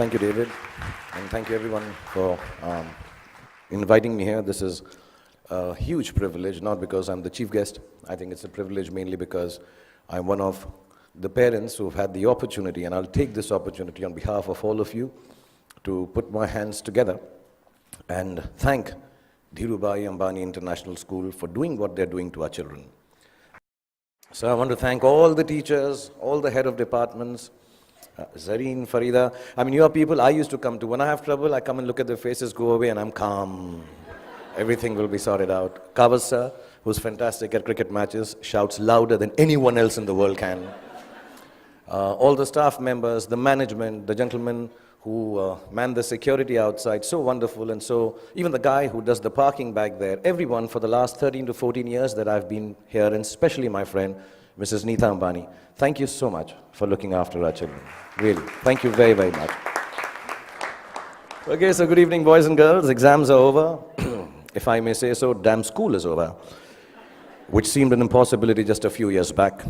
Thank you, David, and thank you everyone for inviting me here. This is a huge privilege, not because I'm the chief guest. I think it's a privilege mainly because I'm one of the parents who've had the opportunity, and I'll take this opportunity on behalf of all of you to put my hands together and thank Dhirubhai Ambani International School for doing what they're doing to our children. So I want to thank all the teachers, all the head of departments, Zareen, Farida. I mean, you are people I used to come to. When I have trouble, I come and look at their faces, go away, and I'm calm. Everything will be sorted out. Kavas sir, who's fantastic at cricket matches, shouts louder than anyone else in the world can. All the staff members, the management, the gentlemen who man the security outside, so wonderful, and so even the guy who does the parking back there, everyone for the last 13 to 14 years that I've been here, and especially my friend, Mrs. Neeta Ambani. Thank you so much for looking after our children. Really, thank you very, very much. Okay, so good evening, boys and girls. Exams are over. If I may say so, damn school is over, which seemed an impossibility just a few years back.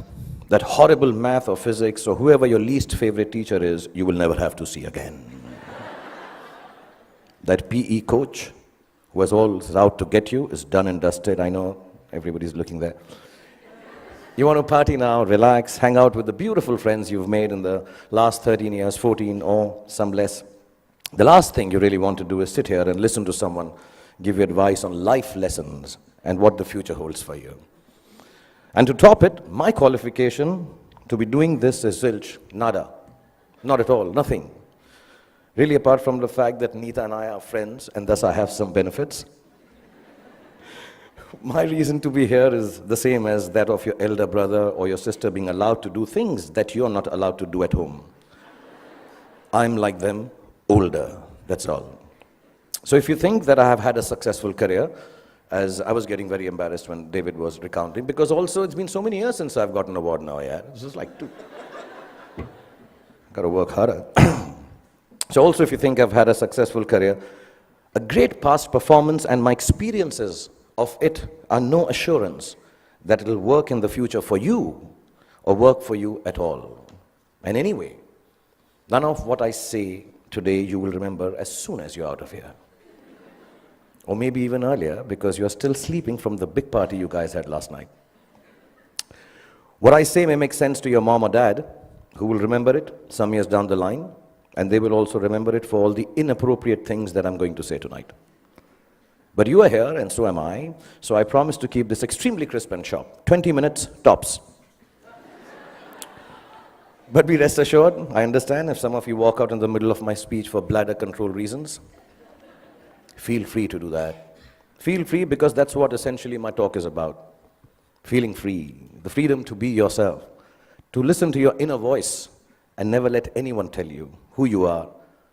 That horrible math or physics or whoever your least favorite teacher is, you will never have to see again. That PE coach who was always out to get you is done and dusted. I know everybody's looking there. You want to party now, relax, hang out with the beautiful friends you've made in the last 13 years, 14 or some less. The last thing you really want to do is sit here and listen to someone give you advice on life lessons and what the future holds for you. And to top it, my qualification to be doing this is zilch, nada. Not at all, nothing. Really, apart from the fact that Neeta and I are friends, and thus I have some benefits. My reason to be here is the same as that of your elder brother or your sister being allowed to do things that you're not allowed to do at home. I'm like them, older, that's all. So if you think that I have had a successful career, as I was getting very embarrassed when David was recounting, because also it's been so many years since I've got an award now, yeah. This is like 2. Got to work harder. So also if you think I've had a successful career, a great past performance and my experiences of it are no assurance that it'll work in the future for you or work for you at all. And anyway, none of what I say today you will remember as soon as you're out of here. Or maybe even earlier, because you're still sleeping from the big party you guys had last night. What I say may make sense to your mom or dad, who will remember it some years down the line, and they will also remember it for all the inappropriate things that I'm going to say tonight. But you are here, and so am I, so I promise to keep this extremely crisp and sharp. 20 minutes, tops. But be rest assured, I understand if some of you walk out in the middle of my speech for bladder control reasons. Feel free to do that. Feel free, because that's what essentially my talk is about. Feeling free, the freedom to be yourself, to listen to your inner voice and never let anyone tell you who you are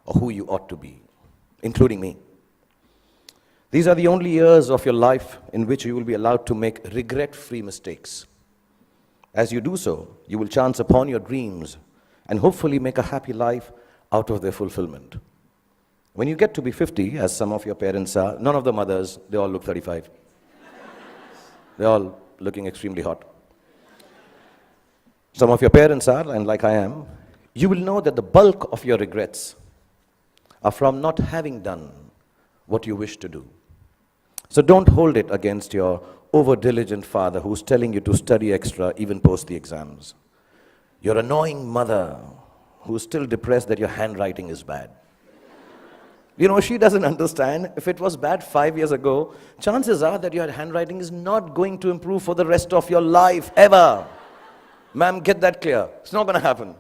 or who you ought to be, including me. These are the only years of your life in which you will be allowed to make regret-free mistakes. As you do so, you will chance upon your dreams and hopefully make a happy life out of their fulfillment. When you get to be 50, as some of your parents are, none of the mothers, they all look 35. They're all looking extremely hot. Some of your parents are, and like I am, you will know that the bulk of your regrets are from not having done what you wish to do. So don't hold it against your over-diligent father who's telling you to study extra even post the exams. Your annoying mother who's still depressed that your handwriting is bad. You know, she doesn't understand. If it was bad 5 years ago, chances are that your handwriting is not going to improve for the rest of your life, ever. Ma'am, get that clear. It's not going to happen.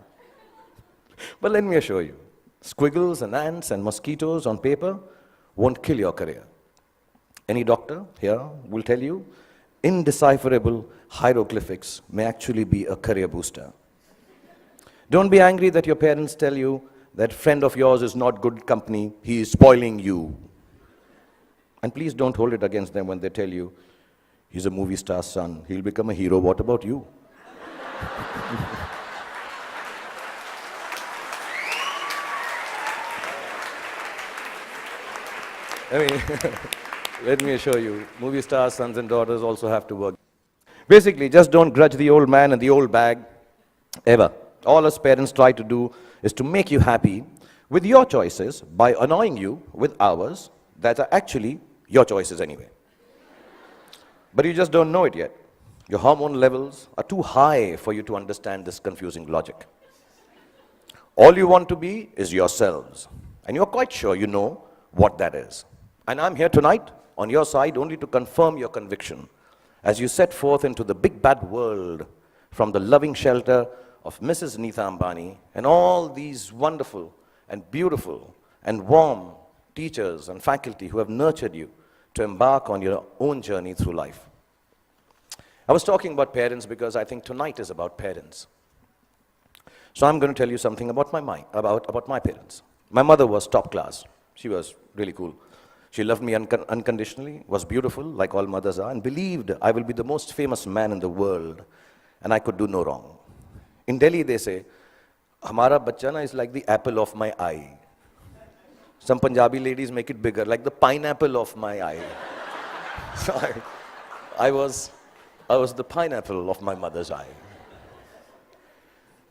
But let me assure you, squiggles and ants and mosquitoes on paper won't kill your career. Any doctor here will tell you, indecipherable hieroglyphics may actually be a career booster. Don't be angry that your parents tell you that friend of yours is not good company, he is spoiling you. And please don't hold it against them when they tell you, he's a movie star's son, he'll become a hero, what about you? I mean, let me assure you, movie stars, sons and daughters also have to work. Basically, just don't grudge the old man and the old bag, ever. All us parents try to do is to make you happy with your choices by annoying you with hours that are actually your choices anyway. But you just don't know it yet. Your hormone levels are too high for you to understand this confusing logic. All you want to be is yourselves, and you're quite sure you know what that is. And I'm here tonight on your side only to confirm your conviction as you set forth into the big bad world from the loving shelter of Mrs. Neeta Ambani and all these wonderful and beautiful and warm teachers and faculty who have nurtured you to embark on your own journey through life. I was talking about parents because I think tonight is about parents. So I'm going to tell you something about my parents. My mother was top class. She was really cool. She loved me unconditionally, was beautiful, like all mothers are, and believed I will be the most famous man in the world, and I could do no wrong. In Delhi, they say, Hamara bachcha na is like the apple of my eye. Some Punjabi ladies make it bigger, like the pineapple of my eye. So I was the pineapple of my mother's eye.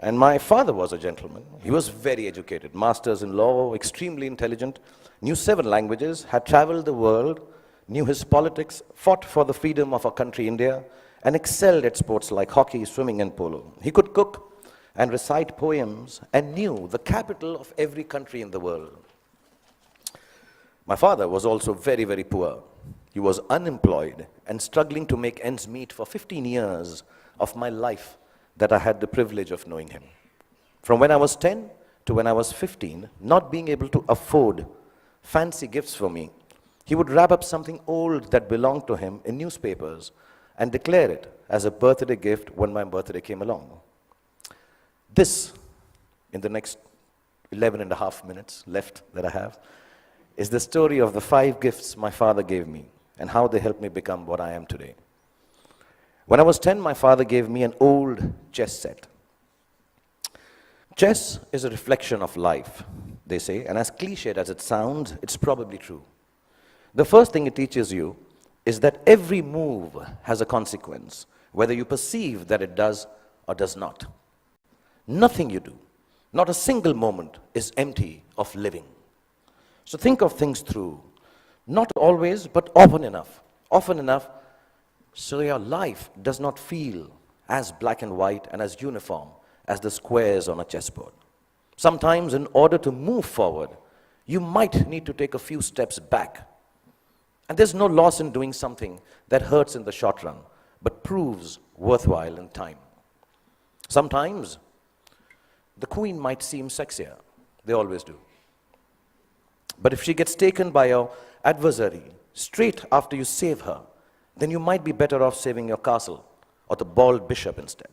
And my father was a gentleman. He was very educated, masters in law, extremely intelligent, knew 7 languages, had traveled the world, knew his politics, fought for the freedom of our country, India, and excelled at sports like hockey, swimming, and polo. He could cook and recite poems and knew the capital of every country in the world. My father was also very, very poor. He was unemployed and struggling to make ends meet for 15 years of my life that I had the privilege of knowing him. From when I was 10 to when I was 15, not being able to afford fancy gifts for me, he would wrap up something old that belonged to him in newspapers and declare it as a birthday gift when my birthday came along. This, in the next 11 and a half minutes left that I have, is the story of the 5 gifts my father gave me and how they helped me become what I am today. When I was 10, my father gave me an old chess set. Chess is a reflection of life, they say, and as cliched as it sounds, it's probably true. The first thing it teaches you is that every move has a consequence, whether you perceive that it does or does not. Nothing you do, not a single moment, is empty of living. So think of things through, not always, but often enough so your life does not feel as black and white and as uniform as the squares on a chessboard. Sometimes in order to move forward, you might need to take a few steps back. And there's no loss in doing something that hurts in the short run, but proves worthwhile in time. Sometimes the queen might seem sexier. They always do. But if she gets taken by your adversary straight after you save her, then you might be better off saving your castle or the bald bishop instead.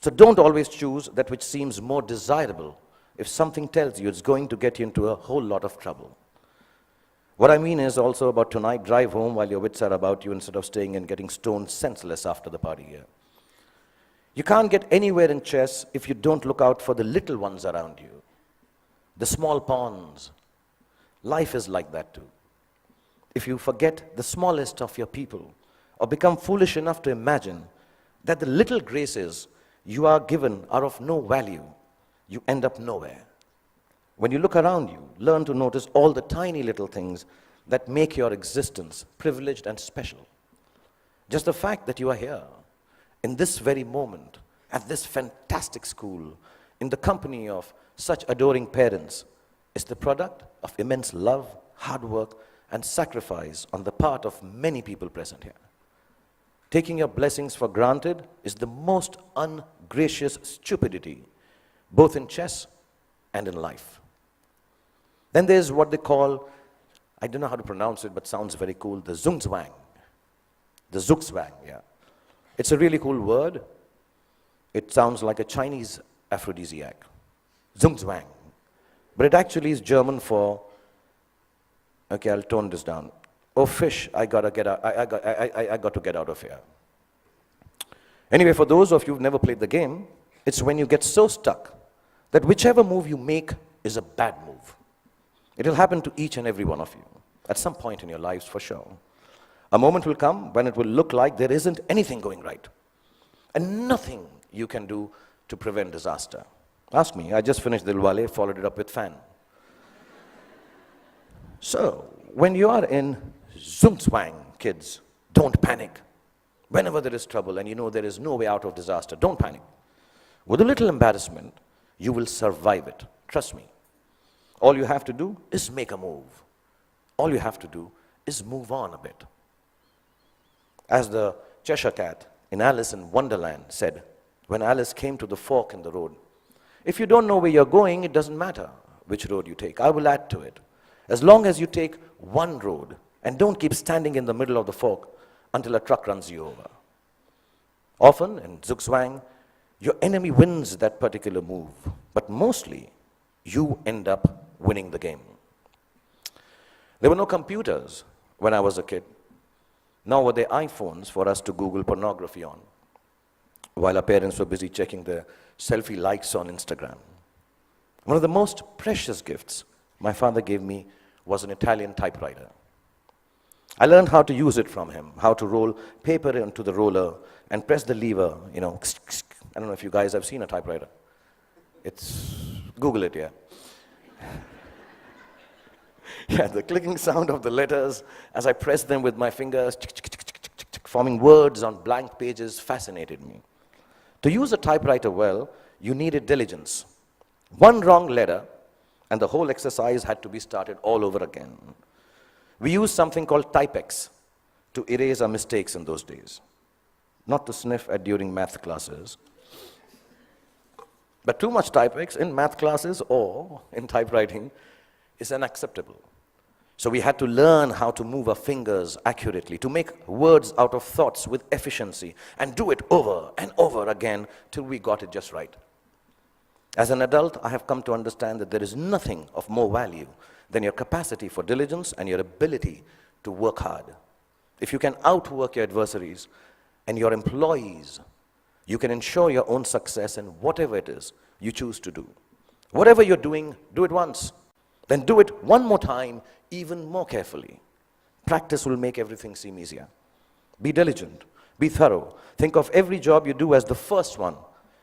So don't always choose that which seems more desirable if something tells you it's going to get you into a whole lot of trouble. What I mean is also about tonight, drive home while your wits are about you instead of staying and getting stoned senseless after the party here. You can't get anywhere in chess if you don't look out for the little ones around you, the small pawns. Life is like that too. If you forget the smallest of your people or become foolish enough to imagine that the little graces you are given are of no value, you end up nowhere. When you look around you, learn to notice all the tiny little things that make your existence privileged and special. Just the fact that you are here, in this very moment, at this fantastic school, in the company of such adoring parents, is the product of immense love, hard work, and sacrifice on the part of many people present here. Taking your blessings for granted is the most ungracious stupidity, both in chess and in life. Then there's what they call, I don't know how to pronounce it, but sounds very cool, the zugzwang. The zugzwang, yeah. It's a really cool word. It sounds like a Chinese aphrodisiac. Zugzwang. But it actually is German for, okay, I'll tone this down. Oh, fish, I got to get out of here. Anyway, for those of you who've never played the game, it's when you get so stuck that whichever move you make is a bad move. It'll happen to each and every one of you at some point in your lives for sure. A moment will come when it will look like there isn't anything going right and nothing you can do to prevent disaster. Ask me, I just finished Dilwale, followed it up with Fan. So, when you are in Zugzwang, kids, don't panic. Whenever there is trouble and you know there is no way out of disaster, don't panic. With a little embarrassment, you will survive it. Trust me. All you have to do is make a move. All you have to do is move on a bit. As the Cheshire Cat in Alice in Wonderland said, when Alice came to the fork in the road, if you don't know where you're going, it doesn't matter which road you take. I will add to it. As long as you take one road and don't keep standing in the middle of the fork until a truck runs you over. Often in Zugzwang, your enemy wins that particular move, but mostly you end up winning the game. There were no computers when I was a kid, nor were there iPhones for us to Google pornography on, while our parents were busy checking their selfie likes on Instagram. One of the most precious gifts my father gave me was an Italian typewriter. I learned how to use it from him, how to roll paper into the roller and press the lever, I don't know if you guys have seen a typewriter. Google it, yeah. Yeah, the clicking sound of the letters as I pressed them with my fingers, forming words on blank pages, fascinated me. To use a typewriter well, you needed diligence. One wrong letter, and the whole exercise had to be started all over again. We used something called Typex to erase our mistakes in those days. Not to sniff at during math classes. But too much Typex in math classes or in typewriting is unacceptable. So we had to learn how to move our fingers accurately, to make words out of thoughts with efficiency, and do it over and over again till we got it just right. As an adult, I have come to understand that there is nothing of more value than your capacity for diligence and your ability to work hard. If you can outwork your adversaries and your employees, you can ensure your own success in whatever it is you choose to do. Whatever you're doing, do it once. Then do it one more time, even more carefully. Practice will make everything seem easier. Be diligent. Be thorough. Think of every job you do as the first one.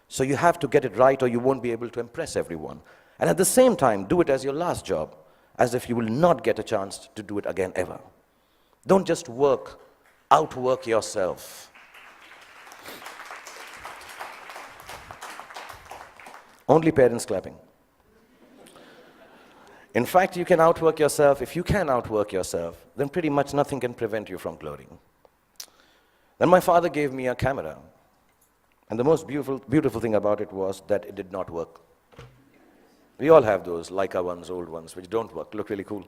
So you have to get it right or you won't be able to impress everyone. And at the same time, do it as your last job, as if you will not get a chance to do it again ever. Don't just outwork yourself. Only parents clapping. In fact, you can outwork yourself. If you can outwork yourself, then pretty much nothing can prevent you from glorying. Then my father gave me a camera. And the most beautiful thing about it was that it did not work. We all have those Leica ones, old ones, which don't work, look really cool.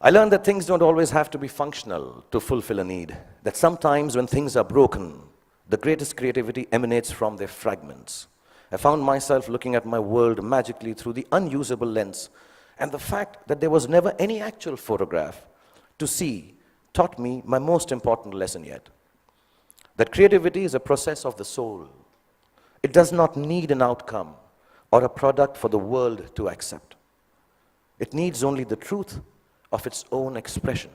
I learned that things don't always have to be functional to fulfill a need. That sometimes when things are broken, the greatest creativity emanates from their fragments. I found myself looking at my world magically through the unusable lens, and the fact that there was never any actual photograph to see taught me my most important lesson yet. That creativity is a process of the soul. It does not need an outcome or a product for the world to accept. It needs only the truth of its own expression.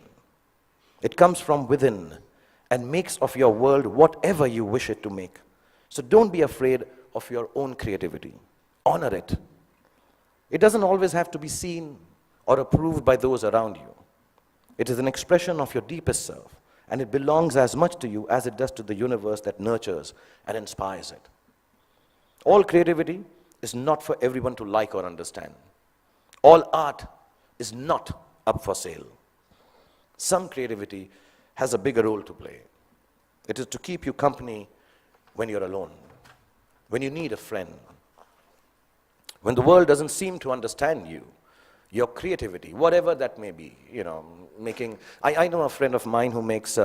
It comes from within and makes of your world whatever you wish it to make. So don't be afraid of your own creativity. Honor it. It doesn't always have to be seen or approved by those around you. It is an expression of your deepest self, and it belongs as much to you as it does to the universe that nurtures and inspires it. All creativity is not for everyone to like or understand. All art is not up for sale. Some creativity has a bigger role to play. It is to keep you company when you're alone, when you need a friend, when the world doesn't seem to understand you. Your creativity, whatever that may be, I know a friend of mine who makes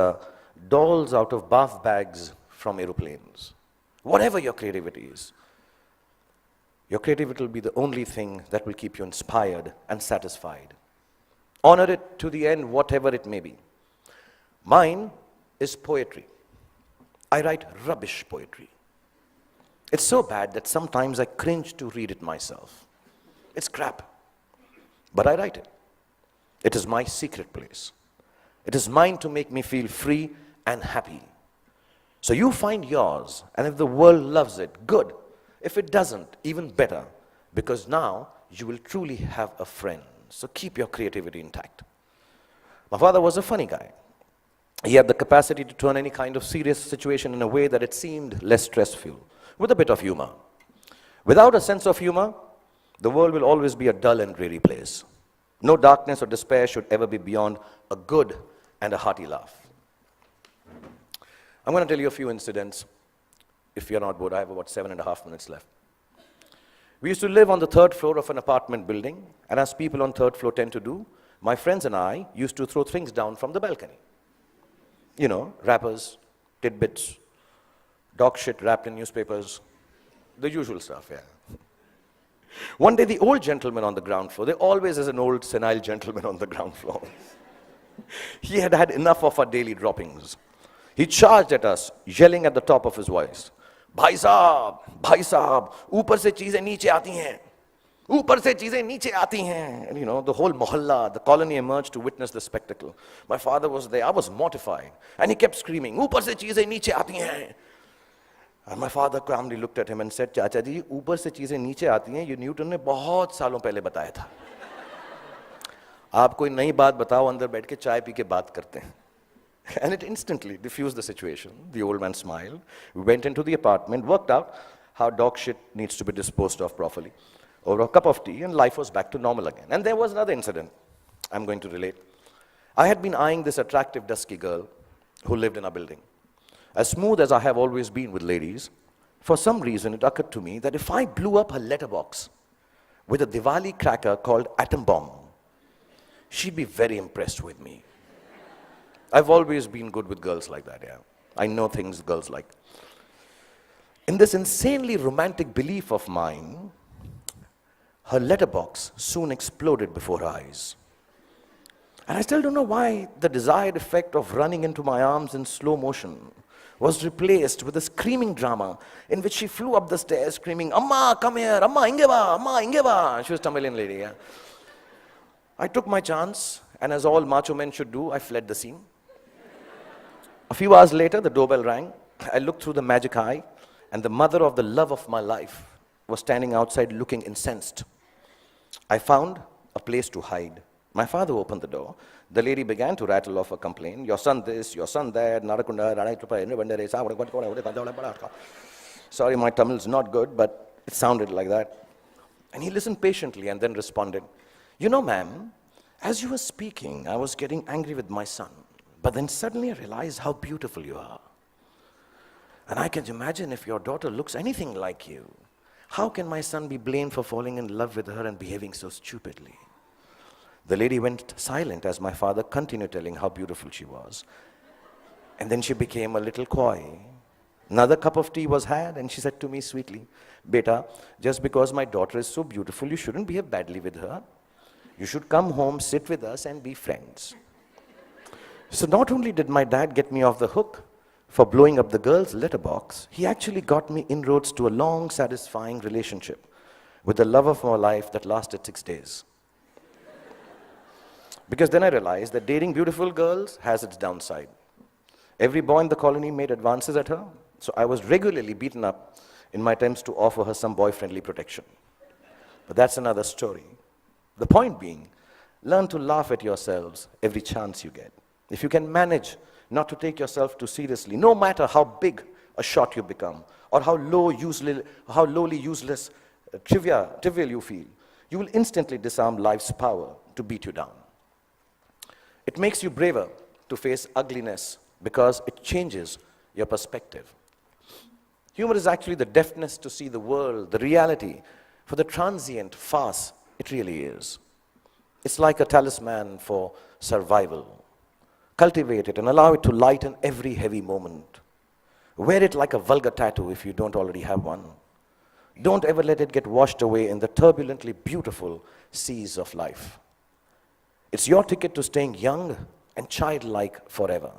dolls out of bath bags from aeroplanes. Whatever your creativity is, your creativity will be the only thing that will keep you inspired and satisfied. Honor it to the end, whatever it may be. Mine is poetry. I write rubbish poetry. It's so bad that sometimes I cringe to read it myself. It's crap. But I write it. It is my secret place. It is mine to make me feel free and happy. So you find yours, and if the world loves it, good. If it doesn't, even better, because now you will truly have a friend. So keep your creativity intact. My father was a funny guy. He had the capacity to turn any kind of serious situation in a way that it seemed less stressful, with a bit of humor. Without a sense of humor, the world will always be a dull and dreary place. No darkness or despair should ever be beyond a good and a hearty laugh. I'm going to tell you a few incidents. If you're not bored, I have about 7.5 minutes left. We used to live on the 3rd floor of an apartment building, and as people on 3rd floor tend to do, my friends and I used to throw things down from the balcony. You know, wrappers, tidbits, dog shit wrapped in newspapers, the usual stuff, yeah. One day, the old gentleman on the ground floor, there always is an old senile gentleman on the ground floor. He had had enough of our daily droppings. He charged at us, yelling at the top of his voice, भाई साहब, ऊपर से चीजें नीचे आती हैं. ऊपर से चीजें नीचे आती हैं. And you know, the whole mohalla, the colony emerged to witness the spectacle. My father was there. I was mortified. And he kept screaming, ऊपर से चीजें नीचे आती हैं. And my father calmly looked at him and said, चाचा जी, ऊपर से चीजें नीचे आती हैं, ये न्यूटन ने बहुत सालों पहले बताया था. आप कोई नई बात बताओ, अंदर बैठ के चाय पी के बात करते हैं. And it instantly diffused the situation. The old man smiled. We went into the apartment, worked out how dog shit needs to be disposed of properly. Over a cup of tea, and life was back to normal again. And there was another incident I'm going to relate. I had been eyeing this attractive, dusky girl who lived in our building. As smooth as I have always been with ladies, for some reason it occurred to me that if I blew up her letterbox with a Diwali cracker called Atom Bomb, she'd be very impressed with me. I've always been good with girls like that, yeah. I know things girls like. In this insanely romantic belief of mine, her letterbox soon exploded before her eyes. And I still don't know why the desired effect of running into my arms in slow motion was replaced with a screaming drama in which she flew up the stairs screaming, Amma, come here, Amma, ingeva, Amma, ingeva. She was a Tamilian lady, yeah. I took my chance, and as all macho men should do, I fled the scene. A few hours later, the doorbell rang. I looked through the magic eye, and the mother of the love of my life was standing outside looking incensed. I found a place to hide. My father opened the door. The lady began to rattle off a complaint. Your son this, your son that, sorry, my Tamil is not good, but it sounded like that. And he listened patiently and then responded, you know, ma'am, as you were speaking, I was getting angry with my son. But then suddenly I realized how beautiful you are. And I can imagine if your daughter looks anything like you, how can my son be blamed for falling in love with her and behaving so stupidly? The lady went silent as my father continued telling how beautiful she was. And then she became a little coy. Another cup of tea was had, and she said to me sweetly, Beta, just because my daughter is so beautiful, you shouldn't behave badly with her. You should come home, sit with us, and be friends. So not only did my dad get me off the hook for blowing up the girl's letterbox, he actually got me inroads to a long, satisfying relationship with the love of my life that lasted 6 days. Because then I realized that dating beautiful girls has its downside. Every boy in the colony made advances at her, so I was regularly beaten up in my attempts to offer her some boy-friendly protection. But that's another story. The point being, learn to laugh at yourselves every chance you get. If you can manage not to take yourself too seriously, no matter how big a shot you become, or how lowly, useless, trivial you feel, you will instantly disarm life's power to beat you down. It makes you braver to face ugliness because it changes your perspective. Humor is actually the deafness to see the world, the reality, for the transient farce it really is. It's like a talisman for survival. Cultivate it and allow it to lighten every heavy moment. Wear it like a vulgar tattoo if you don't already have one. Don't ever let it get washed away in the turbulently beautiful seas of life. It's your ticket to staying young and childlike forever.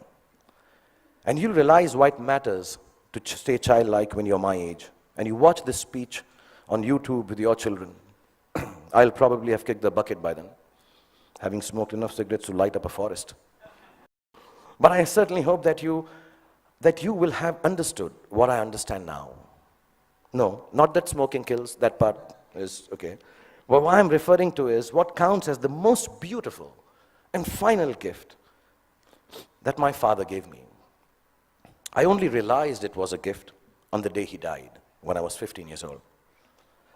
And you'll realize why it matters to stay childlike when you're my age. And you watch this speech on YouTube with your children. I'll probably have kicked the bucket by then, having smoked enough cigarettes to light up a forest. But I certainly hope that you will have understood what I understand now. No, not that smoking kills, that part is okay. Well, what I'm referring to is what counts as the most beautiful and final gift that my father gave me. I only realized it was a gift on the day he died, when I was 15 years old.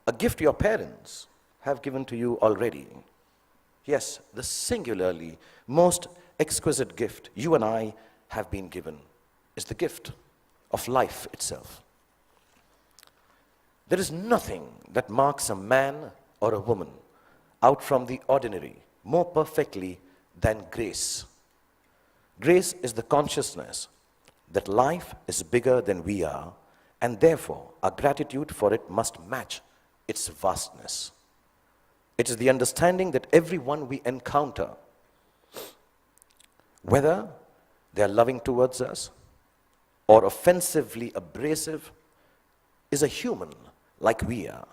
A gift your parents have given to you already. Yes, the singularly most exquisite gift you and I have been given is the gift of life itself. There is nothing that marks a man or a woman out from the ordinary more perfectly than grace. Grace is the consciousness that life is bigger than we are, and therefore our gratitude for it must match its vastness. It is the understanding that everyone we encounter, whether they are loving towards us or offensively abrasive, is a human like we are.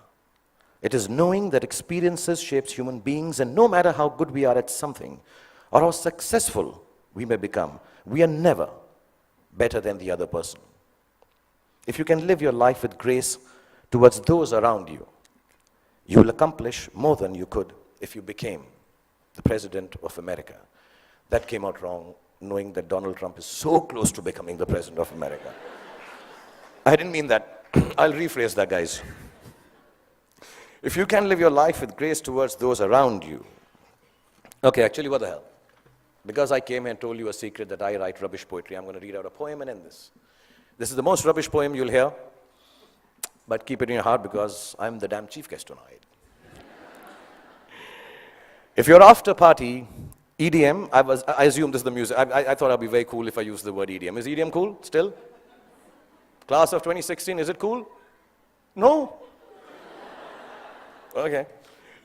It is knowing that experiences shapes human beings, and no matter how good we are at something or how successful we may become, we are never better than the other person. If you can live your life with grace towards those around you, you will accomplish more than you could if you became the President of America. That came out wrong, knowing that Donald Trump is so close to becoming the President of America. I didn't mean that. I'll rephrase that, guys. If you can live your life with grace towards those around you. Okay, actually, what the hell? Because I came here and told you a secret that I write rubbish poetry, I'm going to read out a poem and end this. This is the most rubbish poem you'll hear, but keep it in your heart because I'm the damn chief guest tonight. If your after party, EDM, I assume this is the music. I thought I'd be very cool if I used the word EDM. Is EDM cool still? Class of 2016, is it cool? No? Okay.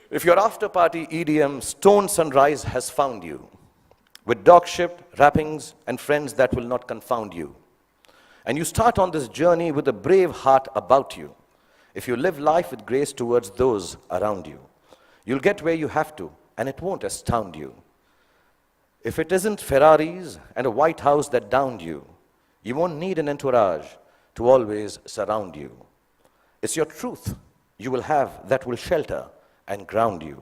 If your after party EDM stone sunrise has found you, with dog-shipped wrappings and friends that will not confound you, and you start on this journey with a brave heart about you, if you live life with grace towards those around you, you'll get where you have to, and it won't astound you. If it isn't Ferraris and a White House that downed you, you won't need an entourage to always surround you. It's your truth you will have that will shelter and ground you.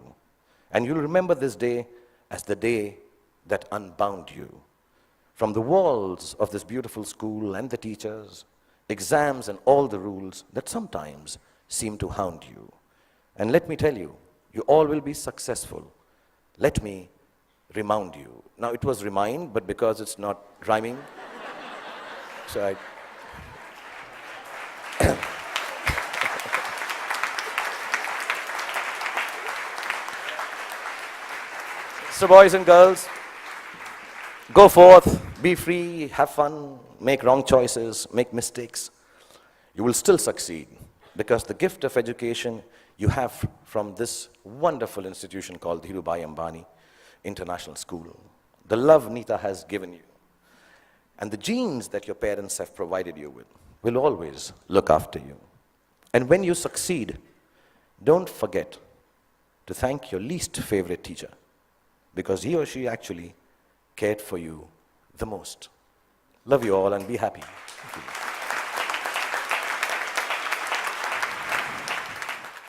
And you'll remember this day as the day that unbound you. From the walls of this beautiful school and the teachers, exams and all the rules that sometimes seem to hound you. And let me tell you, you all will be successful. Let me remind you. Now it was remind, but because it's not rhyming, so I... So boys and girls, go forth, be free, have fun, make wrong choices, make mistakes. You will still succeed because the gift of education you have from this wonderful institution called Dhirubhai Ambani International School. The love Neeta has given you and the genes that your parents have provided you with will always look after you. And when you succeed, don't forget to thank your least favorite teacher, because he or she actually cared for you the most. Love you all and be happy. Thank you.